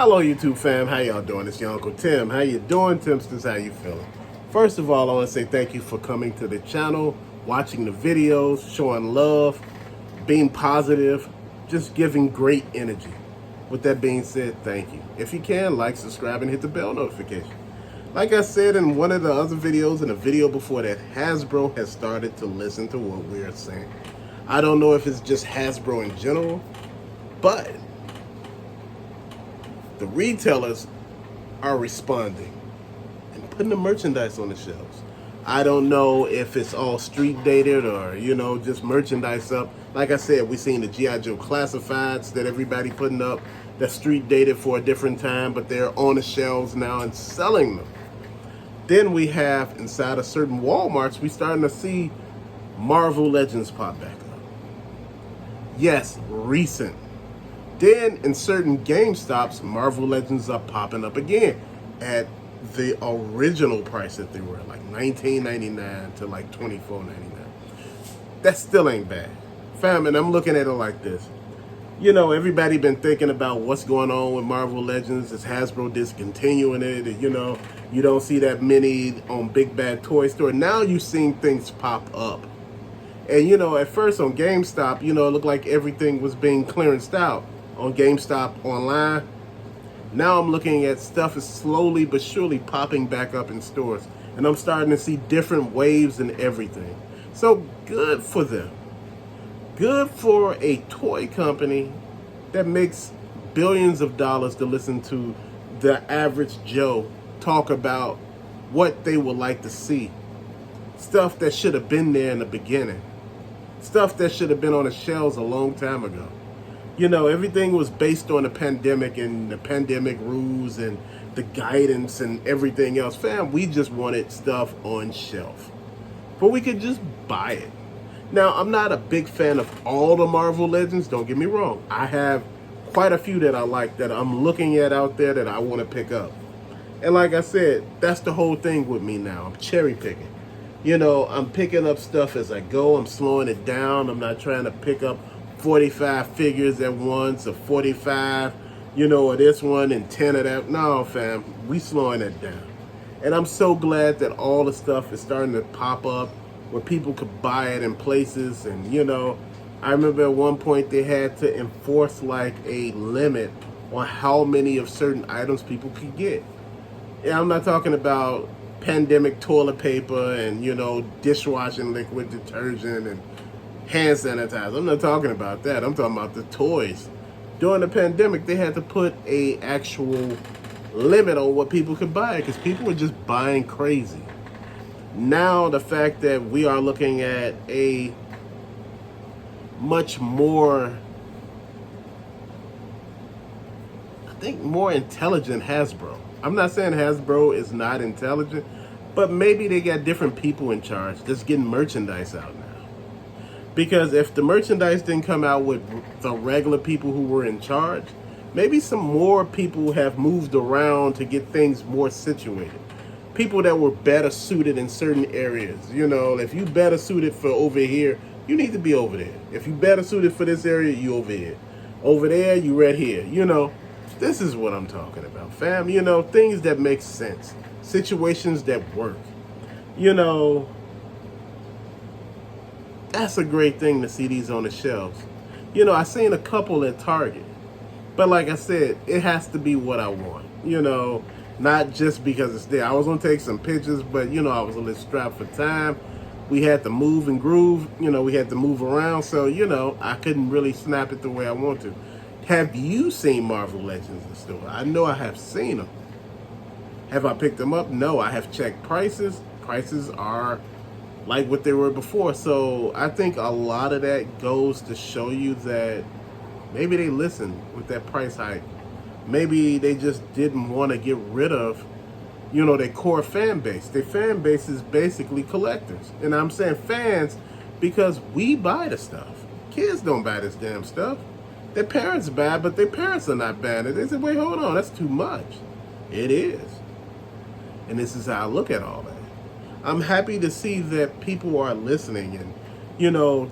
Hello YouTube fam, how y'all doing? It's your Uncle Tim. How you doing, Timsters? How you feeling? First of all, I want to say thank you for coming to the channel, watching the videos, showing love, being positive, just giving great energy. With that being said, thank you. If you can, like, subscribe, and hit the bell notification. Like I said in one of the other videos, and a video before that, Hasbro has started to listen to what we're saying. I don't know if it's just Hasbro in general, but the retailers are responding and putting the merchandise on the shelves. I don't know if it's all street dated or, just merchandise up. Like I said, we've seen the G.I. Joe classifieds that everybody putting up that's street dated for a different time, but they're on the shelves now and selling them. Then we have, inside of certain Walmarts, we're starting to see Marvel Legends pop back up. Yes, recent. Then in certain GameStops, Marvel Legends are popping up again at the original price that they were, like $19.99 to like $24.99. That still ain't bad. Fam, and I'm looking at it like this. Everybody been thinking about what's going on with Marvel Legends. Is Hasbro discontinuing it? And, you don't see that many on Big Bad Toy Store. Now you're seeing things pop up. And, at first on GameStop, it looked like everything was being clearanced out on GameStop online. Now I'm looking at stuff is slowly but surely popping back up in stores. And I'm starting to see different waves and everything. So good for them. Good for a toy company that makes billions of dollars to listen to the average Joe talk about what they would like to see. Stuff that should have been there in the beginning. Stuff that should have been on the shelves a long time ago. Everything was based on the pandemic and the pandemic rules and the guidance and everything else. Fam, we just wanted stuff on shelf. But we could just buy it. Now, I'm not a big fan of all the Marvel Legends, don't get me wrong. I have quite a few that I like that I'm looking at out there that I want to pick up. And like I said, that's the whole thing with me now. I'm cherry picking. I'm picking up stuff as I go. I'm slowing it down. I'm not trying to pick up 45 figures at once or 45, of this one and 10 of that. No, fam, we slowing it down. And I'm so glad that all the stuff is starting to pop up where people could buy it in places. And, I remember at one point they had to enforce like a limit on how many of certain items people could get. Yeah, I'm not talking about pandemic toilet paper and, dishwashing liquid detergent and hand sanitizer. I'm not talking about that. I'm talking about the toys. During the pandemic, they had to put a actual limit on what people could buy because people were just buying crazy. Now, the fact that we are looking at a much more, I think, more intelligent Hasbro. I'm not saying Hasbro is not intelligent, but maybe they got different people in charge that's getting merchandise out now. Because if the merchandise didn't come out with the regular people who were in charge, maybe some more people have moved around to get things more situated. People that were better suited in certain areas. If you better suited for over here, you need to be over there. If you better suited for this area, you over here. Over there, you right here. This is what I'm talking about, fam. Things that make sense. Situations that work. That's a great thing to see these on the shelves. I seen a couple at Target. But like I said, it has to be what I want. Not just because it's there. I was going to take some pictures, but, I was a little strapped for time. We had to move and groove. We had to move around. So, I couldn't really snap it the way I want to. Have you seen Marvel Legends in store? I know I have seen them. Have I picked them up? No, I have checked prices. Prices are like what they were before. So I think a lot of that goes to show you that maybe they listened with that price hike. Maybe they just didn't want to get rid of, their core fan base. Their fan base is basically collectors. And I'm saying fans because we buy the stuff. Kids don't buy this damn stuff. Their parents buy it, but their parents are not buying it. They said, wait, hold on, that's too much. It is. And this is how I look at all that. I'm happy to see that people are listening and,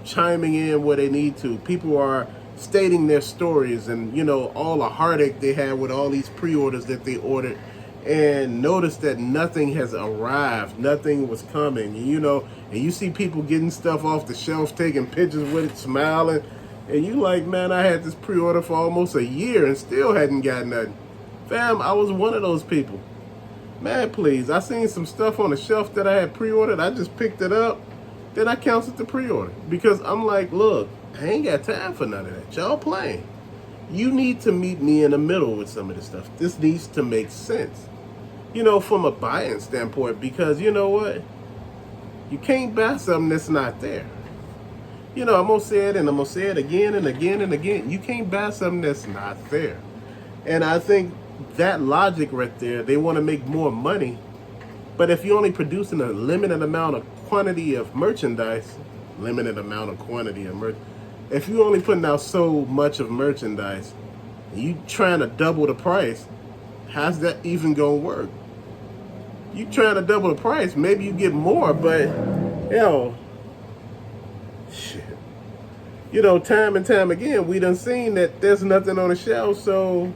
chiming in where they need to. People are stating their stories and, you know, all the heartache they had with all these pre-orders that they ordered, and notice that nothing has arrived, nothing was coming, you know, and you see people getting stuff off the shelf, taking pictures with it, smiling, and you like, man, I had this pre-order for almost a year and still hadn't got nothing. Fam, I was one of those people. Man, please, I seen some stuff on the shelf that I had pre-ordered, I just picked it up, then I canceled the pre-order, because I'm like, look, I ain't got time for none of that. Y'all playing. You need to meet me in the middle with some of this stuff. This needs to make sense, you know, from a buying standpoint, because you know what? You can't buy something that's not there. You know, I'm going to say it and I'm going to say it again and again and again. You can't buy something that's not there. And I think that logic right there, they want to make more money. But if you're only producing a limited amount of quantity of merchandise, if you're only putting out so much of merchandise, and you trying to double the price, how's that even going to work? You trying to double the price, maybe you get more, but, shit. You know, time and time again, we done seen that there's nothing on the shelf, so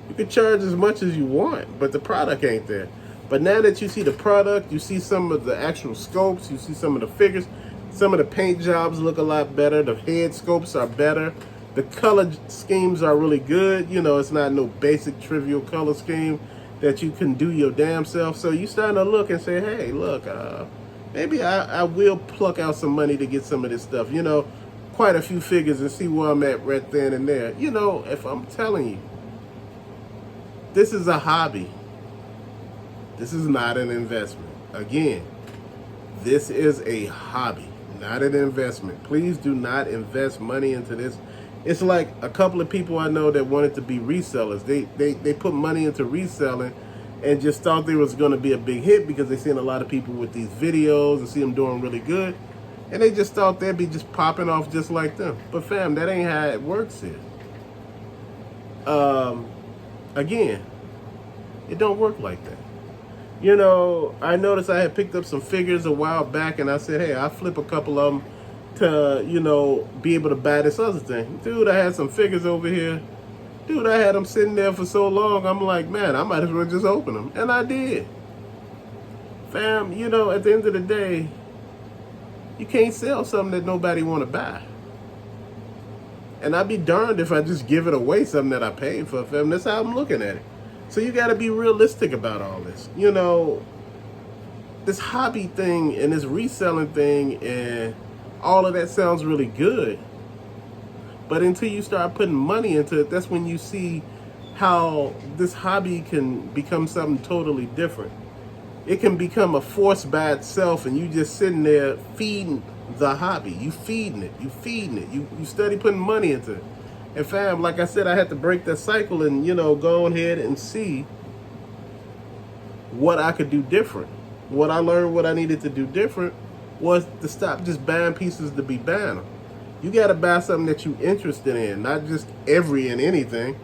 you can charge as much as you want, but the product ain't there. But now that you see the product, you see some of the actual scopes, you see some of the figures, some of the paint jobs look a lot better, the head scopes are better, the color schemes are really good. You know, it's not no basic trivial color scheme that you can do your damn self. So you starting to look and say, hey, look, maybe I will pluck out some money to get some of this stuff, you know, quite a few figures, and see where I'm at right then and there. You know, if I'm telling you, this is a hobby. This is not an investment. Again, this is a hobby, not an investment. Please do not invest money into this. It's like a couple of people I know that wanted to be resellers. They put money into reselling and just thought there was going to be a big hit because they seen a lot of people with these videos and see them doing really good. And they just thought they'd be just popping off just like them. But fam, that ain't how it works here. Again, it don't work like that. You know, I noticed I had picked up some figures a while back, and I said, hey, I'll flip a couple of them to, you know, be able to buy this other thing. Dude, I had some figures over here. Dude, I had them sitting there for so long, I'm like, man, I might as well just open them. And I did. Fam, you know, at the end of the day, you can't sell something that nobody want to buy. And I'd be darned if I just give it away, something that I paid for, fam. That's how I'm looking at it. So you got to be realistic about all this. You know, this hobby thing and this reselling thing and all of that sounds really good. But until you start putting money into it, that's when you see how this hobby can become something totally different. It can become a force by itself, and you just sitting there feeding the hobby. You feeding it. You study putting money into it. And fam, like I said, I had to break that cycle and, you know, go ahead and see what I could do different. What I learned, what I needed to do different was to stop just buying pieces to be buying them. You got to buy something that you're interested in, not just every and anything.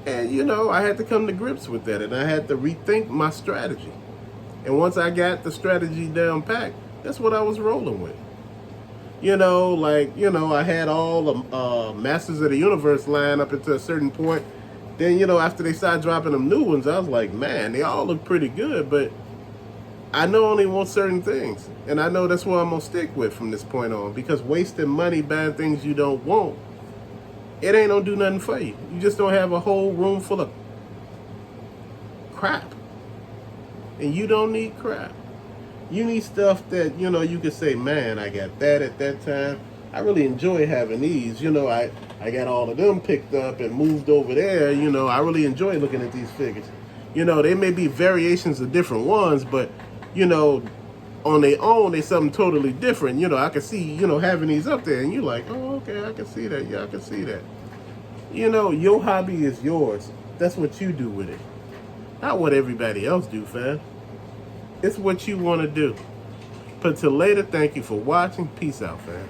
And, you know, I had to come to grips with that, and I had to rethink my strategy. And once I got the strategy down packed, that's what I was rolling with. You know, like, you know, I had all the Masters of the Universe line up until a certain point. Then, you know, after they started dropping them new ones, I was like, man, they all look pretty good, but I know I only want certain things. And I know that's what I'm going to stick with from this point on, because wasting money buying things you don't want, it ain't going to do nothing for you. You just don't have a whole room full of crap. And you don't need crap. You need stuff that, you know, you could say, man, I got that at that time. I really enjoy having these. You know, I got all of them picked up and moved over there. You know, I really enjoy looking at these figures. You know, they may be variations of different ones, but, you know, on their own, they're something totally different. You know, I can see, you know, having these up there, and you're like, oh, okay, I can see that. Yeah, I can see that. You know, your hobby is yours. That's what you do with it. Not what everybody else do, fam. It's what you want to do. But till later, thank you for watching. Peace out, fam.